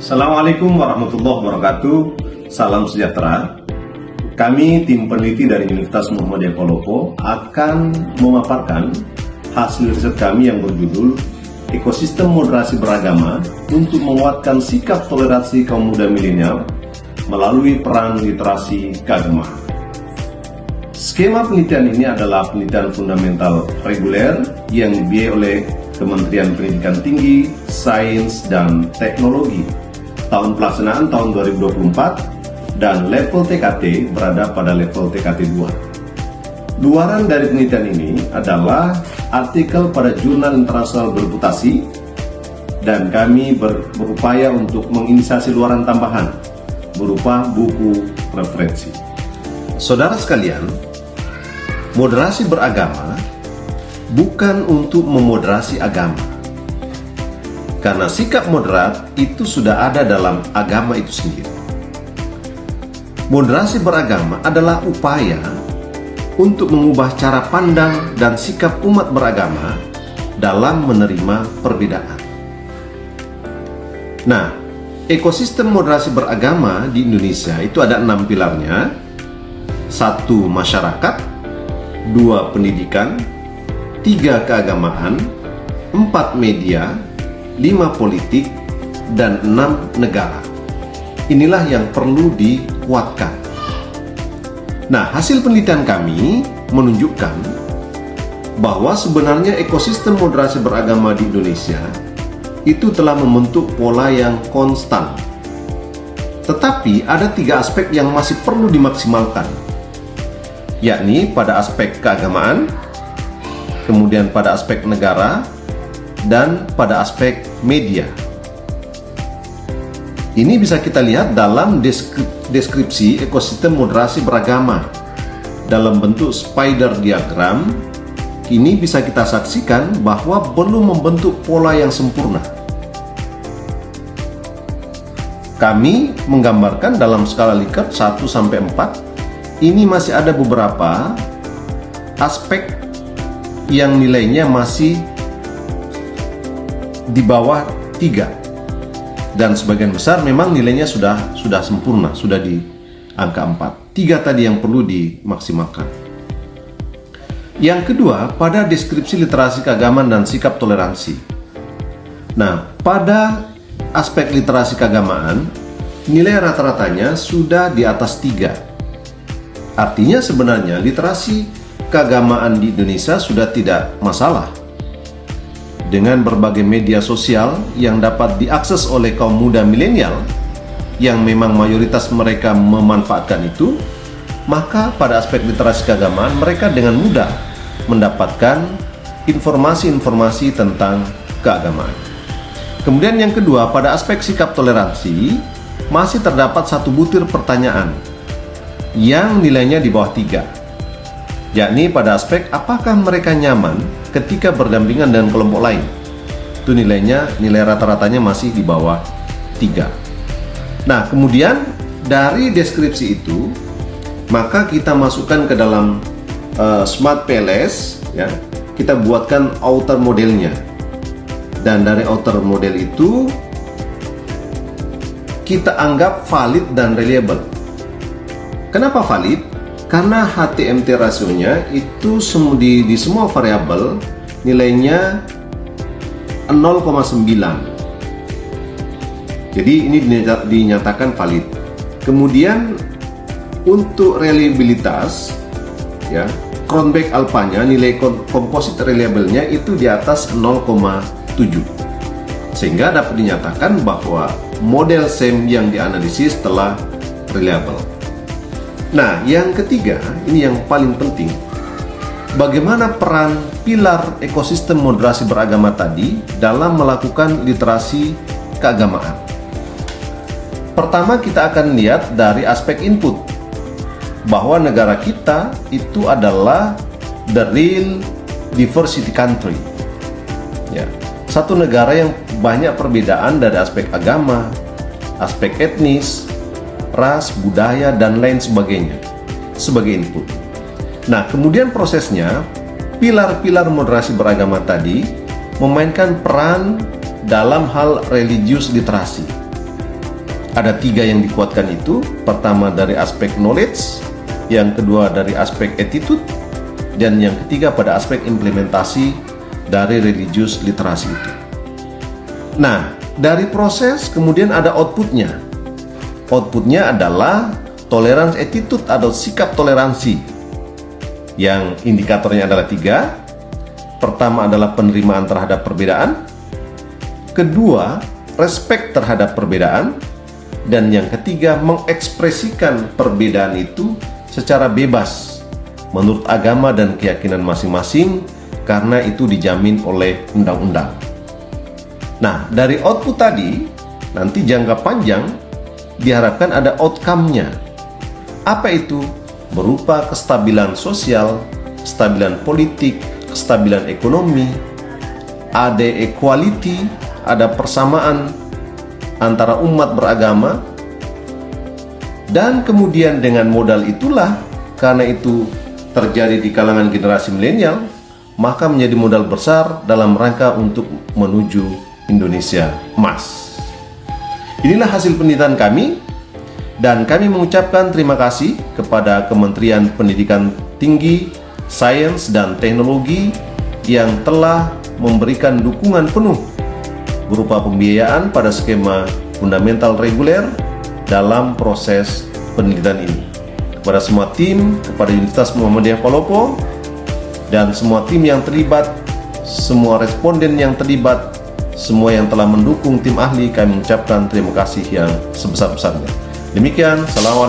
Assalamualaikum warahmatullahi wabarakatuh. Salam sejahtera. Kami tim peneliti dari Universitas Muhammadiyah Palopo akan memaparkan hasil riset kami yang berjudul Ekosistem Moderasi Beragama untuk menguatkan sikap toleransi kaum muda milenial melalui peran literasi keagamaan. Skema penelitian ini adalah penelitian fundamental reguler yang dibiayai oleh Kementerian Pendidikan Tinggi, Sains, dan Teknologi. Tahun pelaksanaan tahun 2024 dan level TKT berada pada level TKT 2. Luaran dari penelitian ini adalah artikel pada jurnal internasional bereputasi dan kami berupaya untuk menginisiasi luaran tambahan berupa buku referensi. Saudara sekalian, moderasi beragama bukan untuk memoderasi agama. Karena sikap moderat itu sudah ada dalam agama itu sendiri. Moderasi beragama adalah upaya untuk mengubah cara pandang dan sikap umat beragama dalam menerima perbedaan. Nah, ekosistem moderasi beragama di Indonesia itu ada 6 pilarnya. 1. Masyarakat, 2. Pendidikan, 3. Keagamaan, 4. Media, 5. Politik, dan 6. Negara. Inilah yang perlu dikuatkan. Nah, hasil penelitian kami menunjukkan bahwa sebenarnya ekosistem moderasi beragama di Indonesia itu telah membentuk pola yang konstan. Tetapi ada 3 aspek yang masih perlu dimaksimalkan, yakni pada aspek keagamaan, kemudian pada aspek negara, dan pada aspek media. Ini bisa kita lihat dalam deskripsi ekosistem moderasi beragama dalam bentuk spider diagram. Ini bisa kita saksikan bahwa belum membentuk pola yang sempurna. Kami menggambarkan dalam skala Likert 1-4. Ini masih ada beberapa aspek yang nilainya masih di bawah 3, dan sebagian besar memang nilainya sudah sempurna, sudah di angka 4. 3 tadi yang perlu dimaksimalkan. Yang kedua, pada deskripsi literasi keagamaan dan sikap toleransi. Nah, pada aspek literasi keagamaan, nilai rata-ratanya sudah di atas 3. Artinya sebenarnya literasi keagamaan di Indonesia sudah tidak masalah. Dengan berbagai media sosial yang dapat diakses oleh kaum muda milenial yang memang mayoritas mereka memanfaatkan itu, maka pada aspek literasi keagamaan mereka dengan mudah mendapatkan informasi-informasi tentang keagamaan. Kemudian yang kedua, pada aspek sikap toleransi masih terdapat 1 butir pertanyaan yang nilainya di bawah 3, yakni pada aspek apakah mereka nyaman ketika berdampingan dengan kelompok lain. Itu nilai rata-ratanya masih di bawah 3. Nah, kemudian dari deskripsi itu maka kita masukkan ke dalam Smart PLS, ya. Kita buatkan outer modelnya. Dan dari outer model itu kita anggap valid dan reliable. Kenapa valid? Karena HTMT rasionya itu di semua variabel nilainya 0,9. Jadi ini dinyatakan valid. Kemudian untuk reliabilitas, ya, Cronbach alpanya, nilai komposit reliable-nya itu di atas 0,7. Sehingga dapat dinyatakan bahwa model SEM yang dianalisis telah reliable. Nah, yang ketiga, ini yang paling penting. Bagaimana peran pilar ekosistem moderasi beragama tadi dalam melakukan literasi keagamaan? Pertama, kita akan lihat dari aspek input, bahwa negara kita itu adalah the real diversity country. Ya, satu negara yang banyak perbedaan dari aspek agama, aspek etnis, ras, budaya, dan lain sebagainya sebagai input. Nah, kemudian prosesnya, pilar-pilar moderasi beragama tadi memainkan peran dalam hal religius literasi. Ada 3 yang dikuatkan itu. Pertama dari aspek knowledge, yang kedua dari aspek attitude, dan yang ketiga pada aspek implementasi dari religious literasi itu. Nah, dari proses kemudian ada outputnya. Outputnya adalah tolerance attitude atau sikap toleransi, yang indikatornya adalah 3. Pertama adalah penerimaan terhadap perbedaan, kedua respect terhadap perbedaan, dan yang ketiga mengekspresikan perbedaan itu secara bebas menurut agama dan keyakinan masing-masing, karena itu dijamin oleh undang-undang. Nah, dari output tadi nanti jangka panjang diharapkan ada outcome-nya. Apa itu? Berupa kestabilan sosial, kestabilan politik, kestabilan ekonomi, ada equality, ada persamaan antara umat beragama, dan kemudian dengan modal itulah, karena itu terjadi di kalangan generasi milenial, maka menjadi modal besar dalam rangka untuk menuju Indonesia emas. Inilah hasil penelitian kami, dan kami mengucapkan terima kasih kepada Kementerian Pendidikan Tinggi, Sains dan Teknologi yang telah memberikan dukungan penuh berupa pembiayaan pada skema fundamental reguler dalam proses penelitian ini. Kepada semua tim, kepada Universitas Muhammadiyah Palopo, dan semua tim yang terlibat, semua responden yang terlibat, semua yang telah mendukung tim ahli, kami mengucapkan terima kasih yang sebesar-besarnya. Demikian, salam.